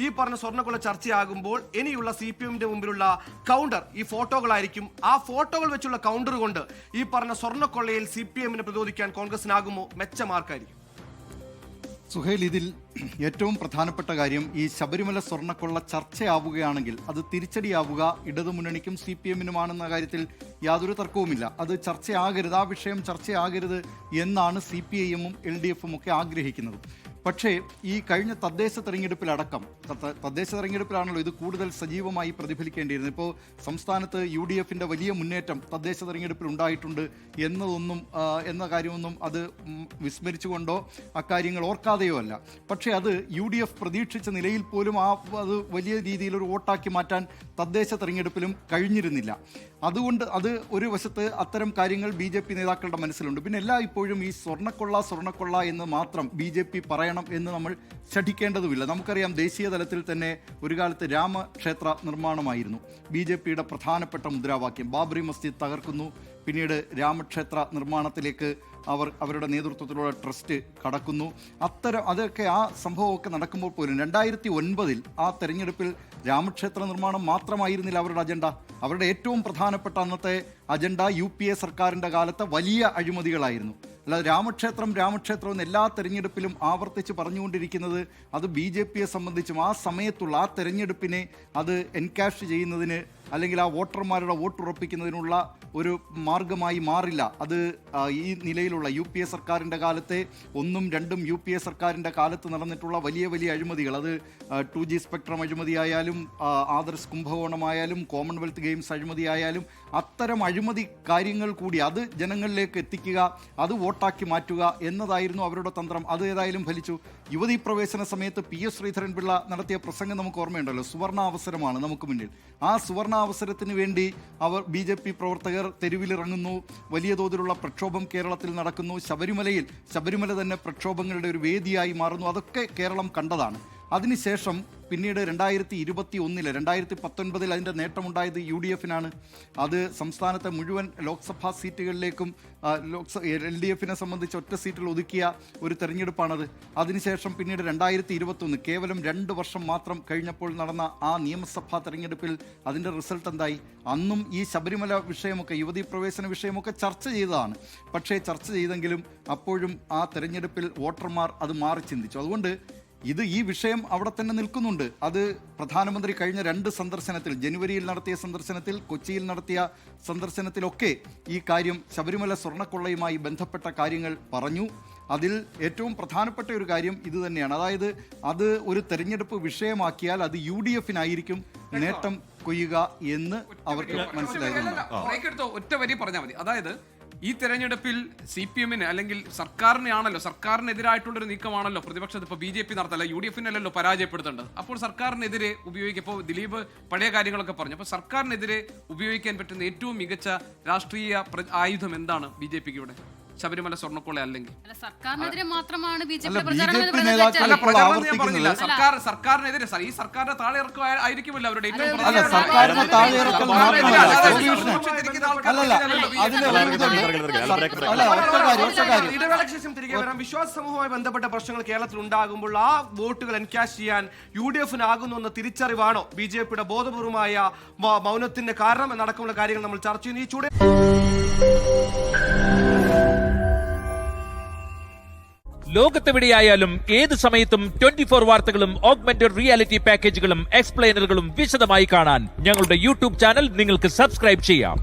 ഈ പറഞ്ഞ സ്വർണ്ണക്കൊള്ള ചർച്ചയാകുമ്പോൾ ഇനിയുള്ള CPM-ന്റെ മുമ്പിലുള്ള കൗണ്ടർ ഈ ഫോട്ടോകളായിരിക്കും. ആ ഫോട്ടോകൾ വെച്ചുള്ള കൗണ്ടർ കൊണ്ട് ഈ പറഞ്ഞ സ്വർണ്ണക്കൊള്ളയിൽ CPM-നെ പ്രതിരോധിക്കാൻ കോൺഗ്രസിനാകുമോ? മെച്ചമാർക്കായിരിക്കും? സുഹൈൽ, ഇതിൽ ഏറ്റവും പ്രധാനപ്പെട്ട കാര്യം ഈ ശബരിമല സ്വർണ്ണക്കൊള്ള ചർച്ചയാവുകയാണെങ്കിൽ അത് തിരിച്ചടിയാവുക ഇടതുമുന്നണിക്കും CPM-നുമാണെന്ന കാര്യത്തിൽ യാതൊരു തർക്കവുമില്ല. അത് ചർച്ചയാകരുത്, ആ വിഷയം ചർച്ചയാകരുത് എന്നാണ് CPIM-ഉം LDF-ഉം ഒക്കെ ആഗ്രഹിക്കുന്നത്. പക്ഷേ ഈ കഴിഞ്ഞ തദ്ദേശ തെരഞ്ഞെടുപ്പിലടക്കം, തദ്ദേശ തെരഞ്ഞെടുപ്പിലാണല്ലോ ഇത് കൂടുതൽ സജീവമായി പ്രതിഫലിക്കേണ്ടിയിരുന്നത്. ഇപ്പോൾ സംസ്ഥാനത്ത് UDF-ന്റെ വലിയ മുന്നേറ്റം തദ്ദേശ തെരഞ്ഞെടുപ്പിൽ ഉണ്ടായിട്ടുണ്ട് എന്ന കാര്യമൊന്നും അത് വിസ്മരിച്ചുകൊണ്ടോ അക്കാര്യങ്ങൾ ഓർക്കാതെയോ അല്ല. പക്ഷേ അത് UDF പ്രതീക്ഷിച്ച നിലയിൽ പോലും അത് വലിയ രീതിയിലൊരു വോട്ടാക്കി മാറ്റാൻ തദ്ദേശ തെരഞ്ഞെടുപ്പിലും കഴിഞ്ഞിരുന്നില്ല. അതുകൊണ്ട് അത് ഒരു വശത്ത് അത്തരം കാര്യങ്ങൾ BJP നേതാക്കളുടെ മനസ്സിലുണ്ട്. പിന്നെ ഇപ്പോഴും ഈ സ്വർണ്ണക്കൊള്ള എന്ന് മാത്രം BJP പറയണം എന്ന് നമ്മൾ ശഠിക്കേണ്ടതുമില്ല. നമുക്കറിയാം, ദേശീയ തലത്തിൽ തന്നെ ഒരു കാലത്ത് രാമക്ഷേത്ര നിർമ്മാണമായിരുന്നു BJP-യുടെ പ്രധാനപ്പെട്ട മുദ്രാവാക്യം. ബാബറി മസ്ജിദ് തകർക്കുന്നു, പിന്നീട് രാമക്ഷേത്ര നിർമ്മാണത്തിലേക്ക് അവരുടെ നേതൃത്വത്തിലുള്ള ട്രസ്റ്റ് കടക്കുന്നു. അതൊക്കെ ആ സംഭവമൊക്കെ നടക്കുമ്പോൾ പോലും 2009 ആ തെരഞ്ഞെടുപ്പിൽ രാമക്ഷേത്ര നിർമ്മാണം മാത്രമായിരുന്നില്ല അവരുടെ അജണ്ട. അവരുടെ ഏറ്റവും പ്രധാനപ്പെട്ട അന്നത്തെ അജണ്ട UPA സർക്കാരിൻ്റെ കാലത്തെ വലിയ അഴിമതികളായിരുന്നു. അല്ലാതെ രാമക്ഷേത്രം എന്ന് എല്ലാ തെരഞ്ഞെടുപ്പിലും ആവർത്തിച്ച് പറഞ്ഞുകൊണ്ടിരിക്കുന്നത് അത് BJP-യെ സംബന്ധിച്ചും ആ സമയത്തുള്ള ആ തെരഞ്ഞെടുപ്പിനെ അത് എൻകാഷ് ചെയ്യുന്നതിന് അല്ലെങ്കിൽ ആ വോട്ടർമാരുടെ വോട്ടുറപ്പിക്കുന്നതിനുള്ള ഒരു മാർഗമായി മാറില്ല. അത് ഈ നിലയിലുള്ള UPA സർക്കാരിൻ്റെ കാലത്തെ 1ഉം 2ഉം UPA സർക്കാരിൻ്റെ കാലത്ത് നടന്നിട്ടുള്ള വലിയ വലിയ അഴിമതികൾ, അത് 2G സ്പെക്ട്രം അഴിമതിയായാലും ആദർശ് കുംഭകോണമായാലും കോമൺവെൽത്ത് ഗെയിംസ് അഴിമതിയായാലും അത്തരം അഴിമതി കാര്യങ്ങൾ കൂടി അത് ജനങ്ങളിലേക്ക് എത്തിക്കുക, അത് വോട്ടാക്കി മാറ്റുക എന്നതായിരുന്നു അവരുടെ തന്ത്രം. അത് ഏതായാലും ഫലിച്ചു. യുവതീ പ്രവേശന സമയത്ത് PS ശ്രീധരൻപിള്ള നടത്തിയ പ്രസംഗം നമുക്ക് ഓർമ്മയുണ്ടല്ലോ. സുവർണാവസരമാണ് നമുക്ക് മുന്നിൽ. ആ സുവർണാവസരത്തിന് വേണ്ടി BJP പ്രവർത്തകർ തെരുവിലിറങ്ങുന്നു, വലിയ തോതിലുള്ള പ്രക്ഷോഭം കേരളത്തിൽ നടക്കുന്നു. ശബരിമല തന്നെ പ്രക്ഷോഭങ്ങളുടെ ഒരു വേദിയായി മാറുന്നു. അതൊക്കെ കേരളം കണ്ടതാണ്. അതിനുശേഷം പിന്നീട് 2019 അതിൻ്റെ നേട്ടമുണ്ടായത് UDF-നാണ്. അത് സംസ്ഥാനത്തെ മുഴുവൻ ലോക്സഭാ സീറ്റുകളിലേക്കും LDF-നെ സംബന്ധിച്ച് ഒറ്റ സീറ്റിൽ ഒതുക്കിയ ഒരു തെരഞ്ഞെടുപ്പാണത്. അതിനുശേഷം പിന്നീട് 2021 കേവലം 2 വർഷം മാത്രം കഴിഞ്ഞപ്പോൾ നടന്ന ആ നിയമസഭാ തെരഞ്ഞെടുപ്പിൽ അതിൻ്റെ റിസൾട്ട് എന്തായി? അന്നും ഈ ശബരിമല വിഷയമൊക്കെ, യുവതീ പ്രവേശന വിഷയമൊക്കെ ചർച്ച ചെയ്തതാണ്. പക്ഷേ ചർച്ച ചെയ്തെങ്കിലും അപ്പോഴും ആ തെരഞ്ഞെടുപ്പിൽ വോട്ടർമാർ അത് മാറി ചിന്തിച്ചു. അതുകൊണ്ട് ഈ വിഷയം അവിടെ തന്നെ നിൽക്കുന്നുണ്ട്. അത് പ്രധാനമന്ത്രി കഴിഞ്ഞ 2 സന്ദർശനത്തിൽ, ജനുവരിയിൽ നടത്തിയ സന്ദർശനത്തിൽ, കൊച്ചിയിൽ നടത്തിയ സന്ദർശനത്തിലൊക്കെ ഈ കാര്യം ശബരിമല സ്വർണ്ണക്കൊള്ളയുമായി ബന്ധപ്പെട്ട കാര്യങ്ങൾ പറഞ്ഞു. അതിൽ ഏറ്റവും പ്രധാനപ്പെട്ട ഒരു കാര്യം ഇത് തന്നെയാണ്. അതായത് അത് ഒരു തെരഞ്ഞെടുപ്പ് വിഷയമാക്കിയാൽ അത് UDF-നായിരിക്കും നേട്ടം കൊയ്യുക എന്ന് അവർക്ക് മനസ്സിലായിരുന്നു. ഒറ്റ വരി പറഞ്ഞാൽ മതി. അതായത് ഈ തെരഞ്ഞെടുപ്പിൽ CPM-ന് അല്ലെങ്കിൽ സർക്കാരിനെതിരായിട്ടുള്ളൊരു നീക്കമാണല്ലോ പ്രതിപക്ഷത്ത് ഇപ്പോൾ BJP നടത്തല്ല, UDF-നല്ലല്ലോ പരാജയപ്പെടുത്തേണ്ടത്. അപ്പോൾ സർക്കാരിനെതിരെ ഉപയോഗിക്കുമ്പോൾ ദിലീപ് പഴയ കാര്യങ്ങളൊക്കെ പറഞ്ഞു. അപ്പോൾ സർക്കാരിനെതിരെ ഉപയോഗിക്കാൻ പറ്റുന്ന ഏറ്റവും മികച്ച രാഷ്ട്രീയ ആയുധം എന്താണ് BJP-ക്ക് ഇവിടെ? ശബരിമല സ്വർണ്ണക്കൊള്ള അല്ലെങ്കിൽ സർക്കാരിനെതിരെ മാത്രമാണ് സർക്കാരിനെതിരെ ഈ സർക്കാരിന്റെ താഴെയിറക്കം ആയിരിക്കുമല്ലോ അവരുടെ ഇടവേളയ്ക്ക് ശേഷം തിരികെ വരാം. വിശ്വാസ സമൂഹവുമായി ബന്ധപ്പെട്ട പ്രശ്നങ്ങൾ കേരളത്തിൽ ഉണ്ടാകുമ്പോൾ ആ വോട്ടുകൾ എൻകാഷ് ചെയ്യാൻ UDF-നാകുന്നു എന്ന തിരിച്ചറിവാണോ BJP-യുടെ ബോധപൂർവമായ മൗനത്തിന്റെ കാരണം എന്നടക്കമുള്ള കാര്യങ്ങൾ നമ്മൾ ചർച്ച ചെയ്യുന്നു. ഈ ചൂട് ലോകത്തെവിടെയായാലും ഏത് സമയത്തും 24 വാർത്തകളും ഓഗ്മെന്റഡ് റിയാലിറ്റി പാക്കേജുകളും എക്സ്പ്ലെയിനറുകളും വിശദമായി കാണാൻ ഞങ്ങളുടെ YouTube ചാനൽ നിങ്ങൾക്ക് സബ്സ്ക്രൈബ് ചെയ്യാം.